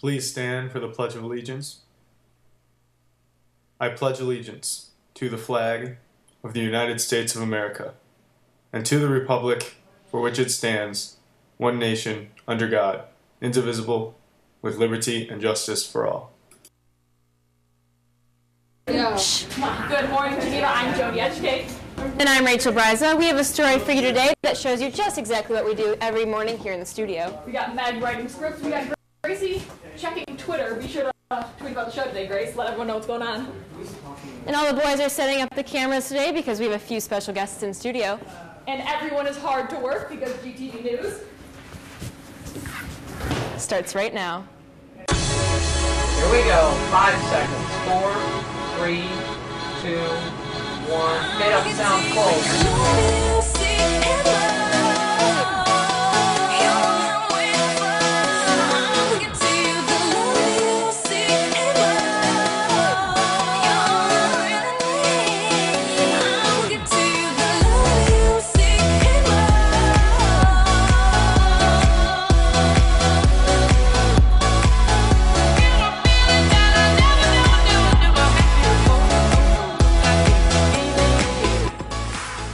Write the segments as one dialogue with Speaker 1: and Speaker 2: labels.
Speaker 1: Please stand for the Pledge of Allegiance. I pledge allegiance to the flag of the United States of America and to the republic for which it stands, one nation, under God, indivisible, with liberty and justice for all.
Speaker 2: Good morning, Geneva. I'm Jody Educate.
Speaker 3: And I'm Rachel Briza. We have a story for you today that shows you just exactly what we do every morning here in the studio.
Speaker 2: We got Meg writing scripts. We got Gracie checking Twitter. Be sure to tweet about the show today, Grace. Let everyone know what's going on.
Speaker 3: And all the boys are setting up the cameras today because we have a few special guests in studio.
Speaker 2: And everyone is hard to work because GTV News
Speaker 3: starts right now.
Speaker 4: Here we go. 5 seconds. 4, 3, 2, 1. Made up sound close.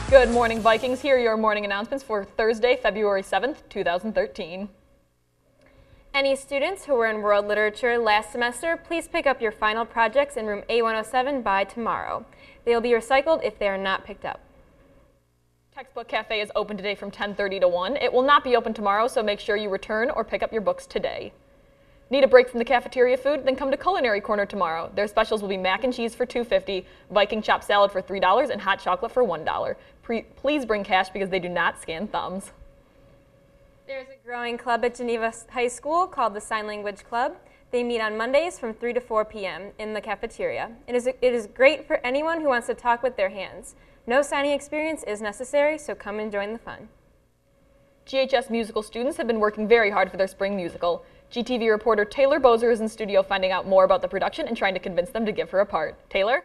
Speaker 2: Good morning, Vikings. Here are your morning announcements for Thursday, February 7th, 2013.
Speaker 3: Any students who were in World Literature last semester, please pick up your final projects in room A107 by tomorrow. They will be recycled if they are not picked up.
Speaker 2: Textbook Cafe is open today from 10:30 to 1. It will not be open tomorrow, so make sure you return or pick up your books today. Need a break from the cafeteria food? Then come to Culinary Corner tomorrow. Their specials will be mac and cheese for $2.50, Viking chopped salad for $3, and hot chocolate for $1. Please bring cash because they do not scan thumbs.
Speaker 3: There's a growing club at Geneva High School called the Sign Language Club. They meet on Mondays from 3 to 4 p.m. in the cafeteria. It is great for anyone who wants to talk with their hands. No signing experience is necessary, so come and join the fun.
Speaker 2: GHS musical students have been working very hard for their spring musical. GTV reporter Taylor Bozer is in studio finding out more about the production and trying to convince them to give her a part. Taylor?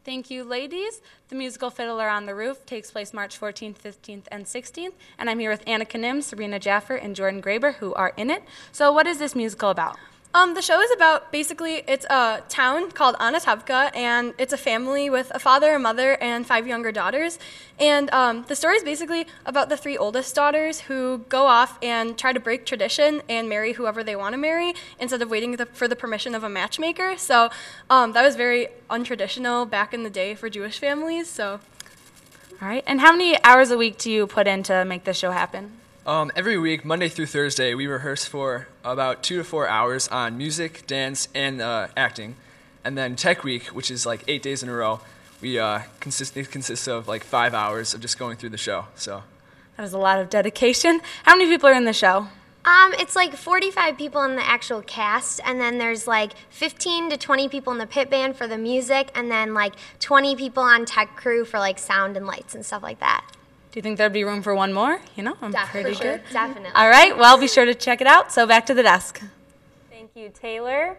Speaker 5: Thank you, ladies. The musical Fiddler on the Roof takes place March 14th, 15th, and 16th, and I'm here with Annika Nim, Sabrina Jaffer, and Jordan Graber, who are in it. So what is this musical about?
Speaker 6: The show is about, basically, it's a town called Anatevka, and it's a family with a father, a mother, and 5 younger daughters. And the story is basically about the 3 oldest daughters who go off and try to break tradition and marry whoever they want to marry instead of waiting for the permission of a matchmaker. So that was very untraditional back in the day for Jewish families. So,
Speaker 5: all right. And how many hours a week do you put in to make this show happen?
Speaker 7: Every week, Monday through Thursday, we rehearse for about 2 to 4 hours on music, dance, and acting. And then Tech Week, which is like 8 days in a row, it consists of like 5 hours of just going through the show. So
Speaker 5: that was a lot of dedication. How many people are in the show?
Speaker 8: It's like 45 people in the actual cast, and then there's like 15 to 20 people in the pit band for the music, and then like 20 people on tech crew for like sound and lights and stuff like that.
Speaker 5: Do you think there'd be room for one more? You know, I'm pretty good.
Speaker 8: Definitely.
Speaker 5: All right, well, be sure to check it out. So back to the desk.
Speaker 3: Thank you, Taylor.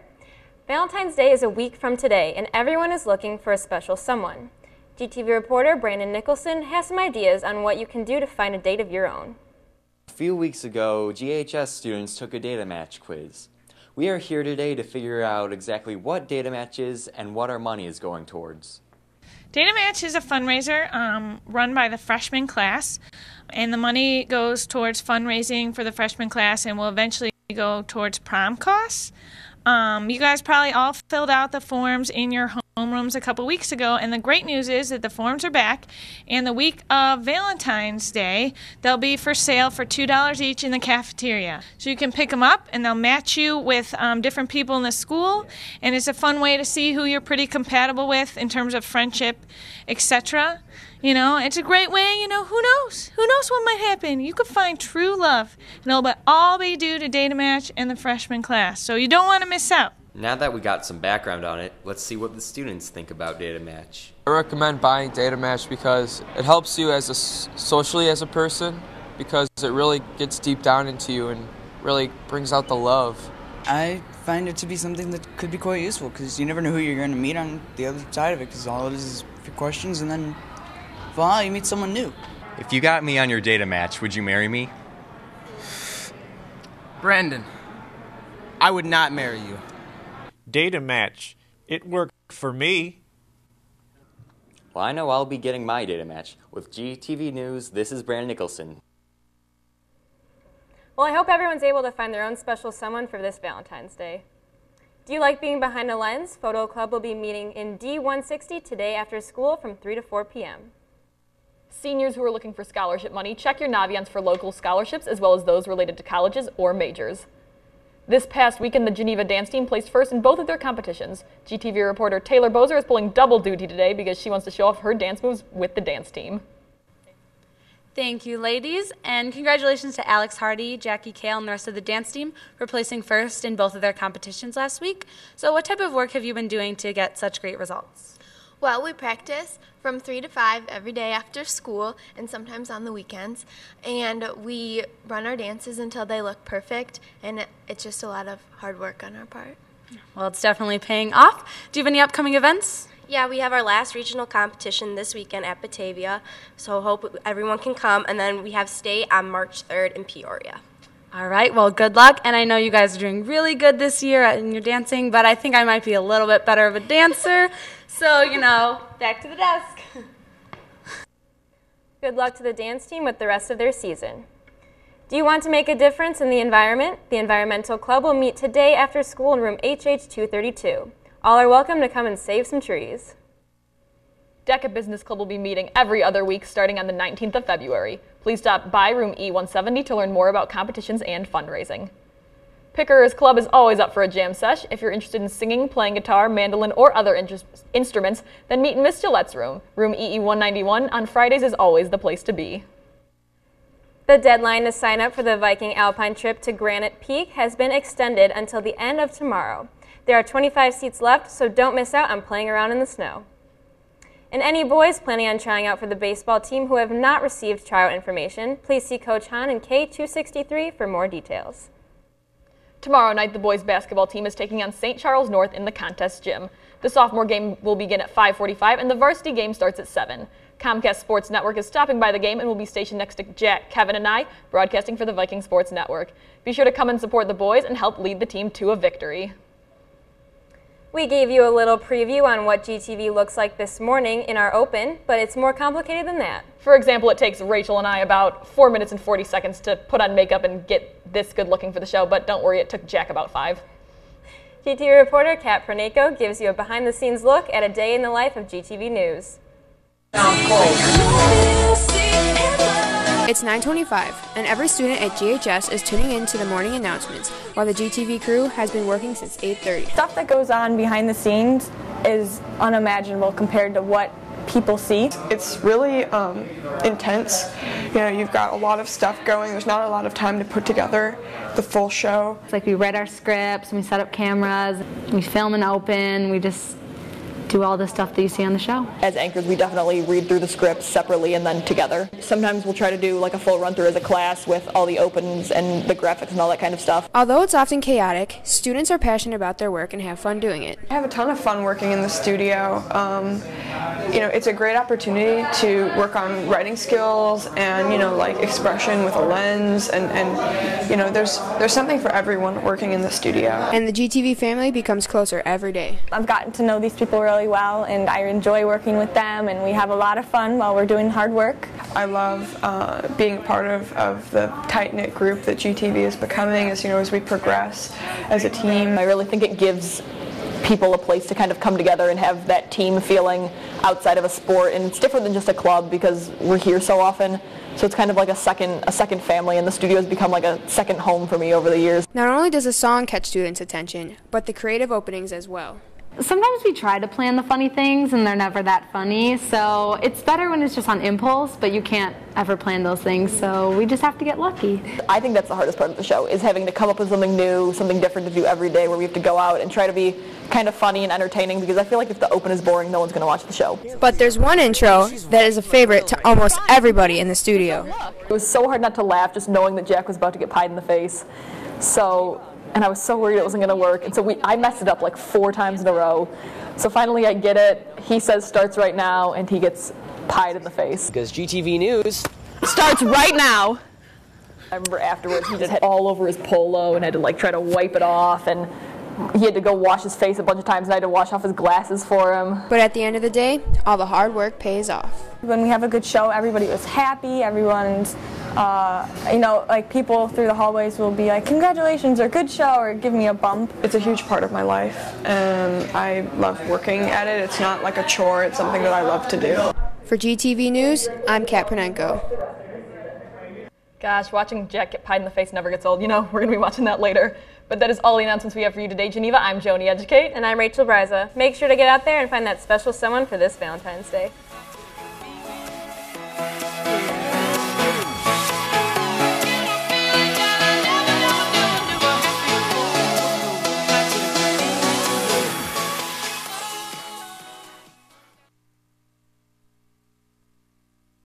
Speaker 3: Valentine's Day is a week from today, and everyone is looking for a special someone. GTV reporter Brandon Nicholson has some ideas on what you can do to find a date of your own.
Speaker 9: A few weeks ago, GHS students took a data match quiz. We are here today to figure out exactly what data match is and what our money is going towards.
Speaker 10: Data Match is a fundraiser run by the freshman class, and the money goes towards fundraising for the freshman class and will eventually go towards prom costs. You guys probably all filled out the forms in your homerooms a couple weeks ago, and the great news is that the forms are back, and the week of Valentine's Day, they'll be for sale for $2 each in the cafeteria. So you can pick them up, and they'll match you with different people in the school, and it's a fun way to see who you're pretty compatible with in terms of friendship, etc. You know, it's a great way, you know, who knows? Who knows what might happen? You could find true love, and it'll all be due to Data Match and the freshman class, so you don't want to miss out.
Speaker 9: Now that we got some background on it, let's see what the students think about Data Match.
Speaker 11: I recommend buying Data Match because it helps you socially as a person, because it really gets deep down into you and really brings out the love.
Speaker 12: I find it to be something that could be quite useful because you never know who you're going to meet on the other side of it, because all it is a few questions and then voila, you meet someone new.
Speaker 13: If you got me on your Data Match, would you marry me?
Speaker 14: Brandon,
Speaker 13: I would not marry you.
Speaker 14: Data match. It worked for me.
Speaker 9: Well, I know I'll be getting my data match. With GTV News, this is Brandon Nicholson.
Speaker 3: Well, I hope everyone's able to find their own special someone for this Valentine's Day. Do you like being behind a lens? Photo Club will be meeting in D160 today after school from 3 to 4 p.m.
Speaker 2: Seniors who are looking for scholarship money, check your Naviance for local scholarships as well as those related to colleges or majors. This past weekend, the Geneva dance team placed first in both of their competitions. GTV reporter Taylor Bozer is pulling double duty today because she wants to show off her dance moves with the dance team.
Speaker 5: Thank you, ladies, and congratulations to Alex Hardy, Jackie Kale, and the rest of the dance team for placing first in both of their competitions last week. So what type of work have you been doing to get such great results?
Speaker 15: Well, we practice from 3 to 5 every day after school and sometimes on the weekends. And we run our dances until they look perfect, and it's just a lot of hard work on our part.
Speaker 5: Well, it's definitely paying off. Do you have any upcoming events?
Speaker 16: Yeah, we have our last regional competition this weekend at Batavia, so hope everyone can come. And then we have state on March 3rd in Peoria.
Speaker 5: All right, well, good luck. And I know you guys are doing really good this year in your dancing, but I think I might be a little bit better of a dancer. So, back to the desk.
Speaker 3: Good luck to the dance team with the rest of their season. Do you want to make a difference in the environment? The Environmental Club will meet today after school in room HH 232. All are welcome to come and save some trees. DECA Business Club will be meeting every other week starting on the 19th of February. Please stop by room E170 to learn more about competitions and fundraising. Picker's Club is always up for a jam sesh. If you're interested in singing, playing guitar, mandolin, or other instruments, then meet in Miss Gillette's room. Room EE191 on Fridays is always the place to be. The deadline to sign up for the Viking Alpine trip to Granite Peak has been extended until the end of tomorrow. There are 25 seats left, so don't miss out on playing around in the snow. And any boys planning on trying out for the baseball team who have not received tryout information, please see Coach Hahn in K263 for more details. Tomorrow night, the boys basketball team is taking on St. Charles North in the contest gym. The sophomore game will begin at 5:45 and the varsity game starts at 7. Comcast Sports Network is stopping by the game and will be stationed next to Jack, Kevin, and I, broadcasting for the Viking Sports Network. Be sure to come and support the boys and help lead the team to a victory. We gave you a little preview on what GTV looks like this morning in our open, but it's more complicated than that. For example, it takes Rachel and I about 4 minutes and 40 seconds to put on makeup and get this good looking for the show, but don't worry, it took Jack about 5. GTV reporter Kat Pernako gives you a behind-the-scenes look at a day in the life of GTV News.
Speaker 17: It's 9:25, and every student at GHS is tuning in to the morning announcements, while the GTV crew has been working since 8:30.
Speaker 18: Stuff that goes on behind the scenes is unimaginable compared to what people see.
Speaker 19: It's really intense. You've got a lot of stuff going. There's not a lot of time to put together the full show.
Speaker 20: It's like we write our scripts, we set up cameras, we film and open, we just do all the stuff that you see on the show.
Speaker 21: As anchors, we definitely read through the scripts separately and then together. Sometimes we'll try to do like a full run through as a class with all the opens and the graphics and all that kind of stuff.
Speaker 17: Although it's often chaotic, students are passionate about their work and have fun doing it.
Speaker 19: I have a ton of fun working in the studio. It's a great opportunity to work on writing skills and like expression with a lens and there's something for everyone working in the studio.
Speaker 17: And the GTV family becomes closer every day.
Speaker 18: I've gotten to know these people really well, and I enjoy working with them, and we have a lot of fun while we're doing hard work.
Speaker 19: I love being a part of the tight-knit group that GTV is becoming as we progress as a team.
Speaker 21: I really think it gives people a place to kind of come together and have that team feeling outside of a sport, and it's different than just a club because we're here so often. So it's kind of like a second family, and the studio has become like a second home for me over the years.
Speaker 17: Not only does the song catch students' attention, but the creative openings as well.
Speaker 20: Sometimes we try to plan the funny things and they're never that funny, so it's better when it's just on impulse, but you can't ever plan those things, so we just have to get lucky.
Speaker 21: I think that's the hardest part of the show, is having to come up with something new, something different to do every day, where we have to go out and try to be kind of funny and entertaining, because I feel like if the open is boring, no one's going to watch the show.
Speaker 17: But there's one intro that is a favorite to almost everybody in the studio.
Speaker 21: It was so hard not to laugh just knowing that Jack was about to get pied in the face. And I was so worried it wasn't going to work. And so I messed it up like 4 times in a row. So finally I get it. He says starts right now, and he gets pied in the face.
Speaker 13: Because GTV News
Speaker 21: starts right now. I remember afterwards he just had all over his polo and had to like try to wipe it off, and he had to go wash his face a bunch of times, and I had to wash off his glasses for him.
Speaker 17: But at the end of the day, all the hard work pays off.
Speaker 18: When we have a good show, everybody was happy. Everyone's, like people through the hallways will be like, congratulations, or good show, or give me a bump.
Speaker 19: It's a huge part of my life, and I love working at it. It's not like a chore, it's something that I love to do.
Speaker 17: For GTV News, I'm Kat Pernenko.
Speaker 2: Gosh, watching Jack get pied in the face never gets old. You know, we're going to be watching that later. But that is all the announcements we have for you today. Geneva, I'm Joni Educate.
Speaker 3: And I'm Rachel Briza. Make sure to get out there and find that special someone for this Valentine's Day.